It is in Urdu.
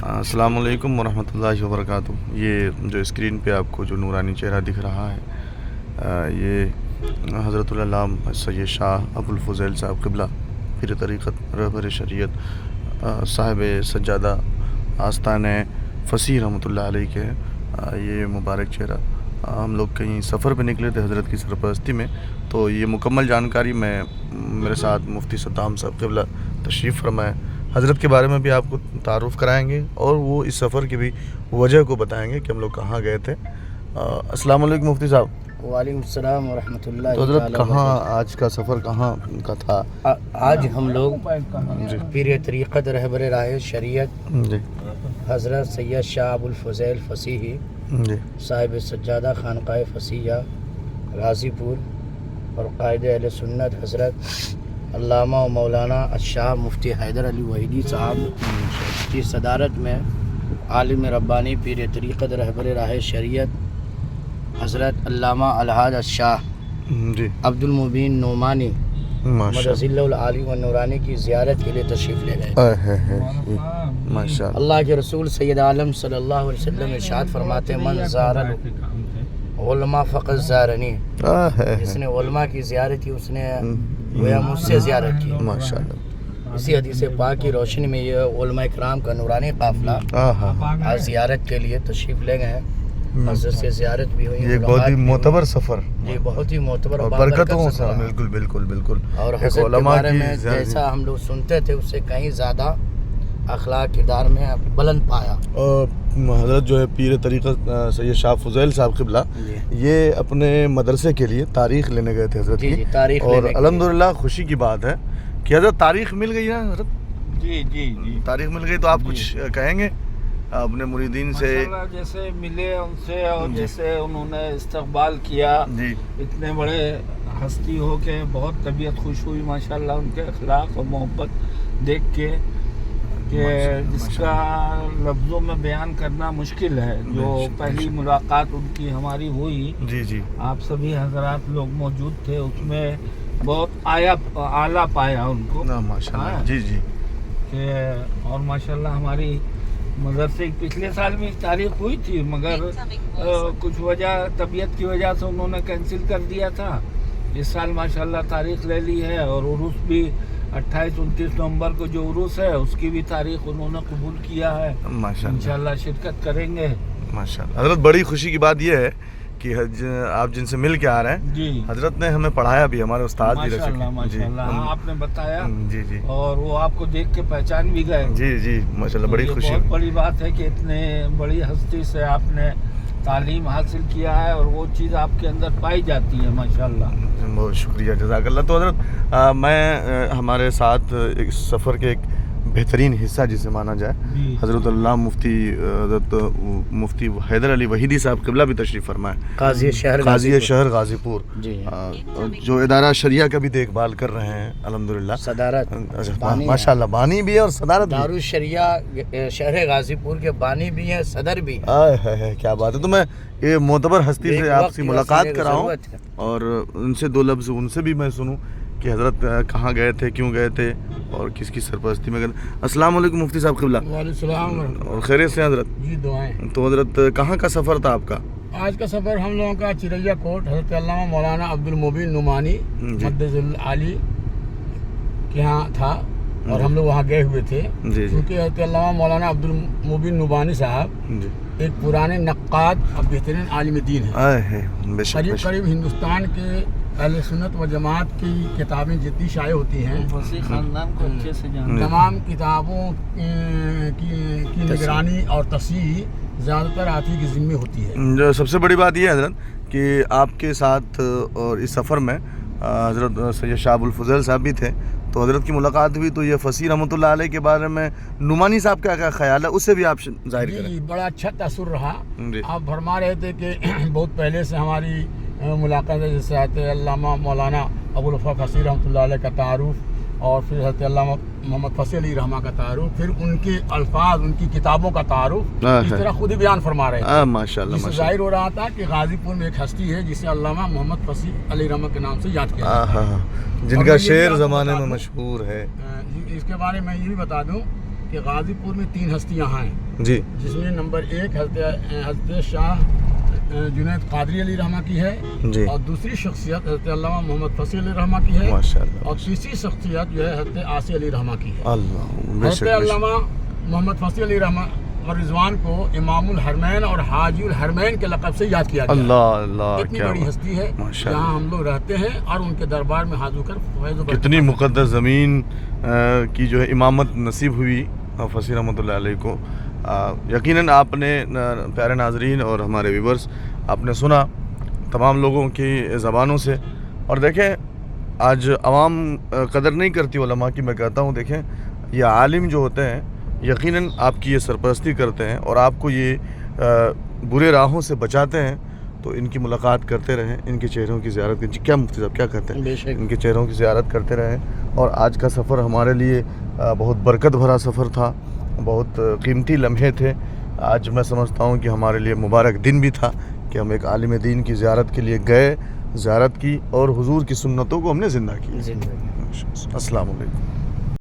السلام علیکم ورحمۃ اللہ وبرکاتہ۔ یہ جو اسکرین پہ آپ کو جو نورانی چہرہ دکھ رہا ہے یہ حضرت العلامہ سید شاہ ابوالفضیل صاحب قبلہ پیر طریقت رہبر شریعت صاحب سجادہ آستانِ فصیح رحمۃ اللہ علیہ کے یہ مبارک چہرہ۔ ہم لوگ کہیں سفر پہ نکلے تھے حضرت کی سرپرستی میں، تو یہ مکمل جانکاری میرے ساتھ مفتی صدام صاحب قبلہ تشریف فرمائے، حضرت کے بارے میں بھی آپ کو تعارف کرائیں گے اور وہ اس سفر کی بھی وجہ کو بتائیں گے کہ ہم لوگ کہاں گئے تھے۔ السلام علیکم مفتی صاحب۔ وعلیکم السلام ورحمۃ اللہ۔ تو حضرت کہاں آج کا سفر کہاں کا تھا؟ آج ہم لوگ پیر طریقت رہبر راہ شریعت جی حضرت سید شاہ ابوالفضیل فصیح جی صاحب سجادہ خانقاہ فصیحہ غازی پور اور قائد اہل سنت حضرت علامہ و مولانا الشاہ مفتی حیدر علی وحیدی صاحب کی صدارت میں عالم ربانی پیر طریقت رہبر راہ شریعت حضرت علامہ الحاج الشاہ جی عبد المبین نعمانی مدظل العالی و نورانی کی زیارت کے لیے تشریف لے گئے۔ ماشاء اللہ۔ اللہ کے رسول سید عالم صلی اللہ علیہ وسلم ارشاد فرماتے ہیں من زار العلماء فقط زارنی، جس نے علماء کی زیارت کی اس نے گویا مجھ سے زیارت کی۔ ماشاء اللہ۔ اسی حدیث پاک کی روشنی میں یہ علماء کرام کا نورانی قافلہ آج زیارت کے لیے تشریف لے گئے ہیں۔ حضرت سے زیارت بھی ہوئی، یہ بہت ہی معتبر سفر، یہ بہت ہی معتبر اور برکتوں سے، بالکل بالکل بالکل۔ اور حضرت کے بارے میں جیسا ہم لوگ سنتے تھے اس سے کہیں زیادہ اخلاق کردار میں بلند پایا۔ حضرت جو ہے پیر طریقت سید شاہ فضیل صاحب قبلہ یہ اپنے مدرسے کے لیے تاریخ لینے گئے تھے حضرت کی، تاریخ اور الحمدللہ خوشی کی بات ہے کہ حضرت تاریخ مل گئی نا حضرت؟ جی جی جی تاریخ مل گئی، تو آپ کچھ کہیں گے اپنے مریدین سے؟ جیسے ملے ان سے اور جیسے انہوں نے استقبال کیا، جی اتنے بڑے ہستی ہو کے بہت طبیعت خوش ہوئی ماشاءاللہ ان کے اخلاق اور محبت دیکھ کے، کہ جس کا لفظوں میں بیان کرنا مشکل ہے۔ جو پہلی ملاقات ان کی ہماری ہوئی، جی جی آپ سبھی حضرات لوگ موجود تھے، اس میں بہت اعلیٰ پایا ان کو ماشاء اللہ۔ جی جی کہ اور ماشاءاللہ ہماری مدرسے پچھلے سال بھی تاریخ ہوئی تھی، مگر کچھ وجہ طبیعت کی وجہ سے انہوں نے کینسل کر دیا تھا۔ اس سال ماشاءاللہ تاریخ لے لی ہے، اور عرس بھی 28-29 نومبر کو جو عرس ہے اس کی بھی تاریخ انہوں نے قبول کیا ہے۔ ماشاء اللہ انشاءاللہ شرکت کریں گے۔ ماشاء اللہ۔ حضرت بڑی خوشی کی بات یہ ہے کہ آپ جن سے مل کے آ رہے ہیں، جی حضرت نے ہمیں پڑھایا بھی، ہمارے استاد بھی رہ ماشاءاللہ چکے۔ ماشاءاللہ، ہاں آپ نے بتایا، جی جی اور وہ آپ کو دیکھ کے پہچان بھی گئے۔ جی جی ماشاء اللہ، بڑی یہ خوشی بہت بڑی بات ہے کہ اتنے بڑی ہستی سے آپ نے تعلیم حاصل کیا ہے، اور وہ چیز آپ کے اندر پائی جاتی ہے ماشاءاللہ۔ بہت شکریہ، جزاک اللہ۔ تو حضرت میں ہمارے ساتھ اس سفر کے ایک بہترین حصہ جسے مانا جائے، حضرت اللہ مفتی حیدر علی وحیدی صاحب قبلہ بھی تشریف فرمائے، قاضی شہر غازی پور، جو ادارہ شریعہ کا بھی دیکھ بھال کر رہے ہیں الحمدللہ، صدارت ماشاء اللہ، بانی بھی ہے اور صدارت بھی۔ دارالشریعہ شہر غازی پور کے بانی بھی ہیں، صدر بھی۔ کیا بات ہے۔ تو میں یہ معتبر ہستی سے آپ سے ملاقات کراؤں اور ان سے دو لفظ ان سے بھی میں سنوں کہ حضرت کہاں گئے تھے، کیوں گئے تھے، اور کس کی سرپرستی میں گئے تھے۔ السلام علیکم مفتی صاحب قبلہ۔ وعلیکم السلام۔ اور خیریت سے حضرت؟ جی دعائیں۔ تو حضرت کہاں کا سفر تھا آپ کا؟ آج کا سفر ہم لوگوں کا چریا کوٹ حضرت علامہ مولانا عبد المبین نعمانی مدظل العالی کے یہاں تھا، اور ہم لوگ وہاں گئے ہوئے تھے، کیونکہ حضرت علامہ مولانا عبد المبین نعمانی صاحب ایک پرانے نقاد اور بہترین عالم دین ہیں۔ قریب قریب ہندوستان کے اہل سنت و جماعت کی کتابیں جتنی شائع ہوتی ہیں، خاندان کو اچھے سے جانتے ہیں، تمام کتابوں کی نگرانی اور تصحیح زیادہ تر آپ ہی کی ذمہ ہوتی ہے۔ جو سب سے بڑی بات یہ ہے حضرت کہ آپ کے ساتھ اور اس سفر میں حضرت سید شاہ ابوالفضیل صاحب بھی تھے، تو حضرت کی ملاقات ہوئی، تو یہ فصیح رحمۃ اللہ علیہ کے بارے میں نعمانی صاحب کا کیا خیال ہے، اس سے بھی آپ ظاہر کریں۔ جی بڑا اچھا تاثر رہا۔ آپ فرما رہے تھے کہ بہت پہلے سے ہماری ملاقات ہے، جیسے حضرت علامہ مولانا ابوالوفا فصیح رحمۃ اللہ علیہ کا تعارف، اور پھر حضرت علامہ محمد فصیح علی رحمہ کا تعارف، پھر ان کے الفاظ، ان کی کتابوں کا تعارف، اس طرح خود ہی بیان فرما رہے تھے۔ ماشاء اللہ، جس سے ظاہر ہو رہا تھا کہ غازی پور میں ایک ہستی ہے جسے علامہ محمد فصیح علی رحمہ کے نام سے یاد کیا جاتا ہے، جن کا شعر زمانے میں مشہور ہے۔ اس کے بارے میں یہ بھی بتا دوں کہ غازی پور میں 3 ہستیاں ہیں جی جس میں نمبر 1 حضرت شاہ جنید قادری علیہ رحمہ کی ہے جی اور دوسری شخصیت حضرت علامہ محمد فصیح علیہ رحمہ کی ہے ماشاء اللہ اور تیسری شخصیت جو ہے حضرت عاصی علیہ رحمہ کی ہے. اللہ بے حضرت شک بے شک. علامہ محمد فصیح علیہ رحمہ اور رضوان کو امام الحرمین اور حاجی الحرمین کے لقب سے یاد کیا گیا. اللہ اللہ اتنی کیا بڑی بات. ہستی ہے ماشاء جہاں اللہ. ہم لوگ رہتے ہیں اور ان کے دربار میں حاضر کر فیض و برکت کتنی حاصل مقدس زمین کی جو ہے امامت نصیب ہوئی فصیح رحمۃ اللہ علیہ کو. یقیناً آپ نے پیارے ناظرین اور ہمارے ویورز آپ نے سنا تمام لوگوں کی زبانوں سے. اور دیکھیں آج عوام قدر نہیں کرتی علماء کی. میں کہتا ہوں دیکھیں یہ عالم جو ہوتے ہیں یقیناً آپ کی یہ سرپرستی کرتے ہیں اور آپ کو یہ برے راہوں سے بچاتے ہیں. تو ان کی ملاقات کرتے رہیں, ان کے چہروں کی زیارت کریں. کیا مفتی صاحب کیا کہتے ہیں؟ بے شک ان کے چہروں کی زیارت کرتے رہیں. اور آج کا سفر ہمارے لیے بہت برکت بھرا سفر تھا, بہت قیمتی لمحے تھے. آج میں سمجھتا ہوں کہ ہمارے لیے مبارک دن بھی تھا کہ ہم ایک عالم دین کی زیارت کے لیے گئے, زیارت کی اور حضور کی سنتوں کو ہم نے زندہ کیا. زندگی. السلام علیکم.